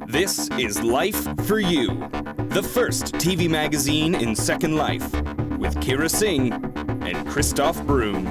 This is Life for You, the first TV magazine in Second Life, with Kira Singh and Christoph Broom.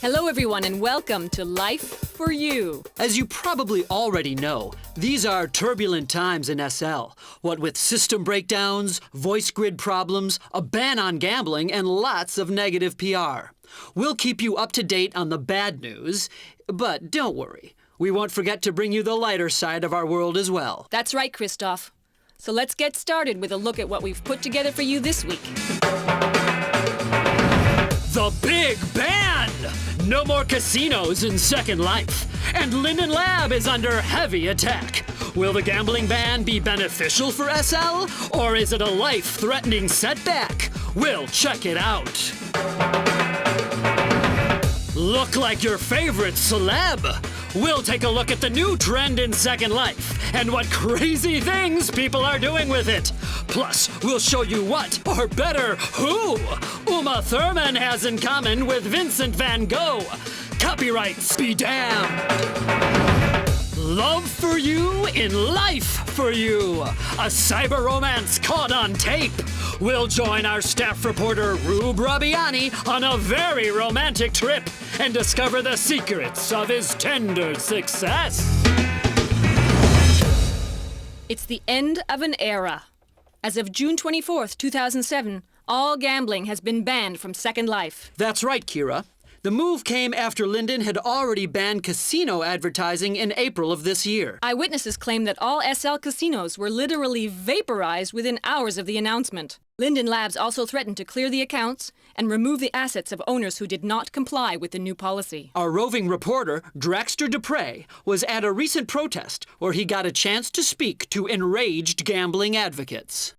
Hello everyone and welcome to Life for You. As you probably already know, these are turbulent times in SL. What with system breakdowns, voice grid problems, a ban on gambling, and lots of negative PR. We'll keep you up to date on the bad news, but don't worry. We won't forget to bring you the lighter side of our world as well. That's right, Christoph. So let's get started with a look at what we've put together for you this week. The Big Ban! No more casinos in Second Life. And Linden Lab is under heavy attack. Will the gambling ban be beneficial for SL? Or is it a life-threatening setback? We'll check it out. Look like your favorite celeb. We'll take a look at the new trend in Second Life and what crazy things people are doing with it. Plus, we'll show you what, or better, who, Uma Thurman has in common with Vincent van Gogh. Copyrights be damned. Love for you in Life for You. A cyber romance caught on tape. We'll join our staff reporter Rube Rabiani on a very romantic trip and discover the secrets of his tender success. It's the end of an era. As of June 24th, 2007, all gambling has been banned from Second Life. That's right, Kira. The move came after Linden had already banned casino advertising in April of this year. Eyewitnesses claim that all SL casinos were literally vaporized within hours of the announcement. Linden Labs also threatened to clear the accounts and remove the assets of owners who did not comply with the new policy. Our roving reporter, Draxter Dupre, was at a recent protest where he got a chance to speak to enraged gambling advocates.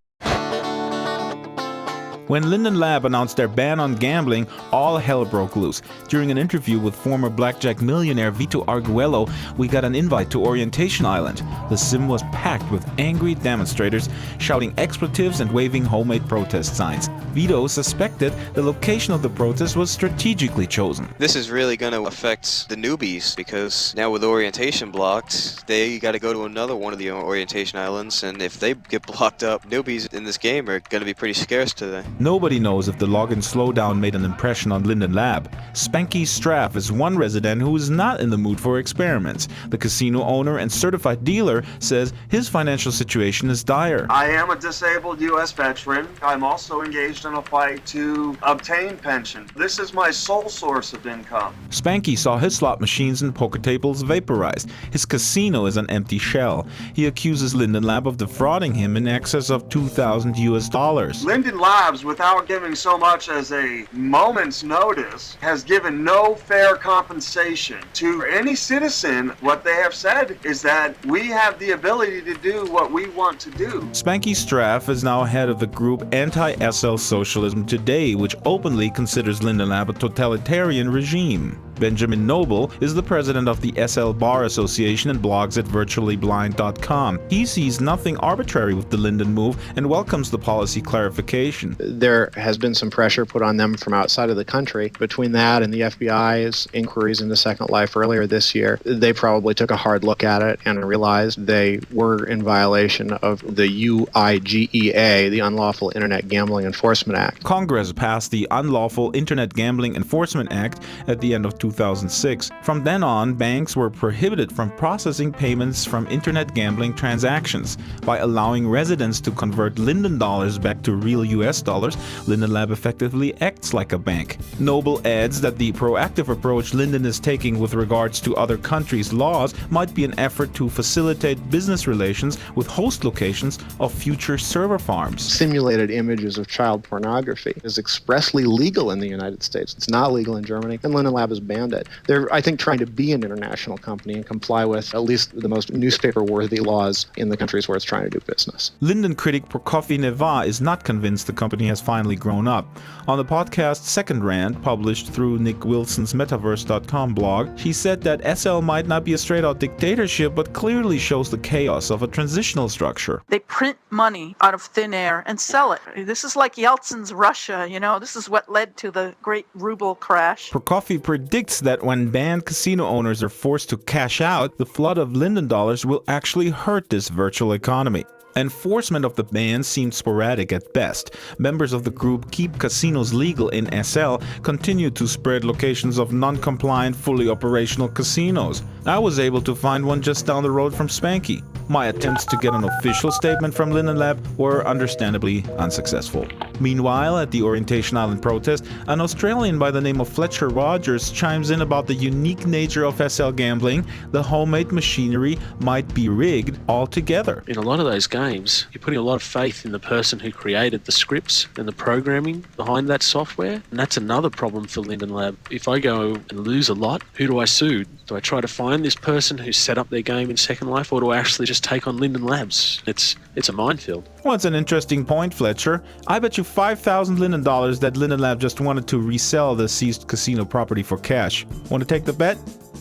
When Linden Lab announced their ban on gambling, all hell broke loose. During an interview with former blackjack millionaire Vito Arguello, we got an invite to Orientation Island. The sim was packed with angry demonstrators shouting expletives and waving homemade protest signs. Vito suspected the location of the protest was strategically chosen. This is really going to affect the newbies because now with orientation blocked, they got to go to another one of the Orientation Islands, and if they get blocked up, newbies in this game are going to be pretty scarce today. Nobody knows if the login slowdown made an impression on Linden Lab. Spanky Straff is one resident who is not in the mood for experiments. The casino owner and certified dealer says his financial situation is dire. I am a disabled U.S. veteran. I'm also engaged in a fight to obtain pension. This is my sole source of income. Spanky saw his slot machines and poker tables vaporized. His casino is an empty shell. He accuses Linden Lab of defrauding him in excess of $2,000 US. Linden Labs, without giving so much as a moment's notice, has given no fair compensation to any citizen. What they have said is that we have the ability to do what we want to do. Spanky Straff is now head of the group Anti-SL Socialism Today, which openly considers Linden Lab a totalitarian regime. Benjamin Noble is the president of the SL Bar Association and blogs at virtuallyblind.com. He sees nothing arbitrary with the Linden move and welcomes the policy clarification. There has been some pressure put on them from outside of the country. Between that and the FBI's inquiries into Second Life earlier this year, they probably took a hard look at it and realized they were in violation of the UIGEA, the Unlawful Internet Gambling Enforcement Act. Congress passed the Unlawful Internet Gambling Enforcement Act at the end of 2006. From then on, banks were prohibited from processing payments from internet gambling transactions. By allowing residents to convert Linden dollars back to real US dollars, Linden Lab effectively acts like a bank. Noble adds that the proactive approach Linden is taking with regards to other countries' laws might be an effort to facilitate business relations with host locations of future server farms. Simulated images of child pornography is expressly legal in the United States. It's not legal in Germany, and Linden Lab has banned it. They're, I think, trying to be an international company and comply with at least the most newspaper-worthy laws in the countries where it's trying to do business. Linden critic Prokofy Neva is not convinced the company has finally grown up. On the podcast Second Rant, published through Nick Wilson's Metaverse.com blog, she said that SL might not be a straight-out dictatorship, but clearly shows the chaos of a transitional structure. They print money out of thin air and sell it. This is like Yeltsin's Russia, This is what led to the great ruble crash. Prokofiev predicts that when banned casino owners are forced to cash out, the flood of Linden dollars will actually hurt this virtual economy. Enforcement of the ban seemed sporadic at best. Members of the group Keep Casinos Legal in SL continued to spread locations of non-compliant, fully operational casinos. I was able to find one just down the road from Spanky. My attempts to get an official statement from Linden Lab were understandably unsuccessful. Meanwhile, at the Orientation Island protest, an Australian by the name of Fletcher Rogers chimes in about the unique nature of SL gambling. The homemade machinery might be rigged altogether. In a lot of those games, you're putting a lot of faith in the person who created the scripts and the programming behind that software. And that's another problem for Linden Lab. If I go and lose a lot, who do I sue? Do I try to find this person who set up their game in Second Life, or do I actually just take on Linden Labs? It's a minefield. Well, it's an interesting point, Fletcher. I bet you 5,000 Linden dollars that Linden Lab just wanted to resell the seized casino property for cash. Want to take the bet?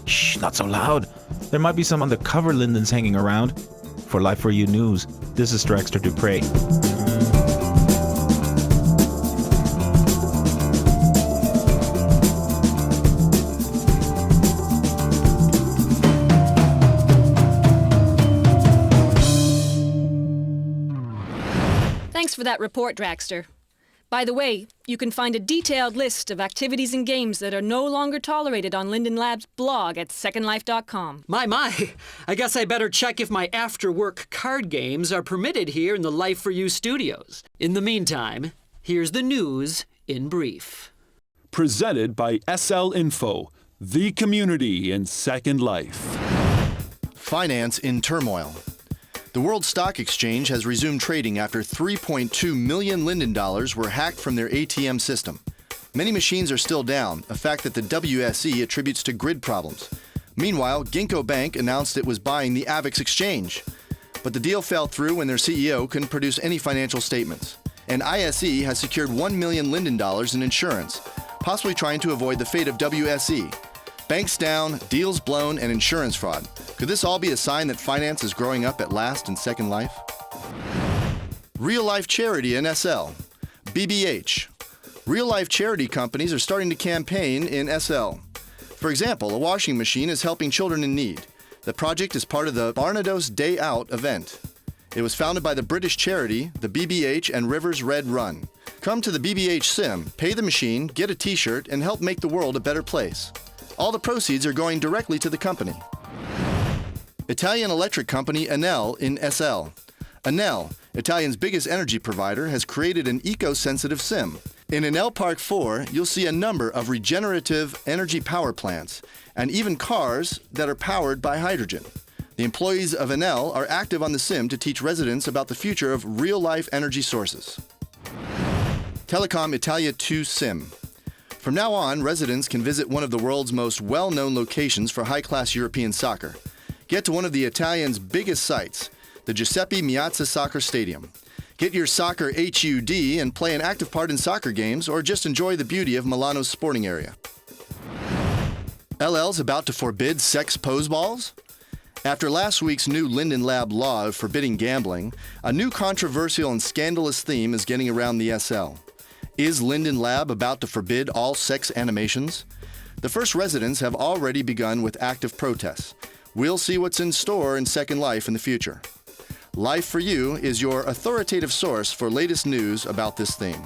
Shh, not so loud. There might be some undercover Lindens hanging around. For Life for You News, this is Dragster Dupre. Thanks for that report, Dragster. By the way, you can find a detailed list of activities and games that are no longer tolerated on Linden Lab's blog at secondlife.com. My, I guess I better check if my after-work card games are permitted here in the Life for You studios. In the meantime, here's the news in brief. Presented by SL Info, the community in Second Life. Finance in turmoil. The World Stock Exchange has resumed trading after 3.2 million Linden dollars were hacked from their ATM system. Many machines are still down, a fact that the WSE attributes to grid problems. Meanwhile, Ginkgo Bank announced it was buying the AVAX exchange. But the deal fell through when their CEO couldn't produce any financial statements. And ISE has secured 1 million Linden dollars in insurance, possibly trying to avoid the fate of WSE. Banks down, deals blown, and insurance fraud. Could this all be a sign that finance is growing up at last in Second Life? Real life charity in SL. BBH. Real life charity companies are starting to campaign in SL. For example, a washing machine is helping children in need. The project is part of the Barnados Day Out event. It was founded by the British charity, the BBH and Rivers Red Run. Come to the BBH Sim, pay the machine, get a t-shirt, and help make the world a better place. All the proceeds are going directly to the company. Italian electric company Enel in SL. Enel, Italian's biggest energy provider, has created an eco-sensitive sim. In Enel Park 4, you'll see a number of regenerative energy power plants and even cars that are powered by hydrogen. The employees of Enel are active on the sim to teach residents about the future of real-life energy sources. Telecom Italia 2 Sim. From now on, residents can visit one of the world's most well-known locations for high-class European soccer. Get to one of the Italians' biggest sites, the Giuseppe Meazza Soccer Stadium. Get your soccer HUD and play an active part in soccer games, or just enjoy the beauty of Milano's sporting area. LL's about to forbid sex pose balls? After last week's new Linden Lab law of forbidding gambling, a new controversial and scandalous theme is getting around the SL. Is Linden Lab about to forbid all sex animations? The first residents have already begun with active protests. We'll see what's in store in Second Life in the future. Life for You is your authoritative source for latest news about this theme.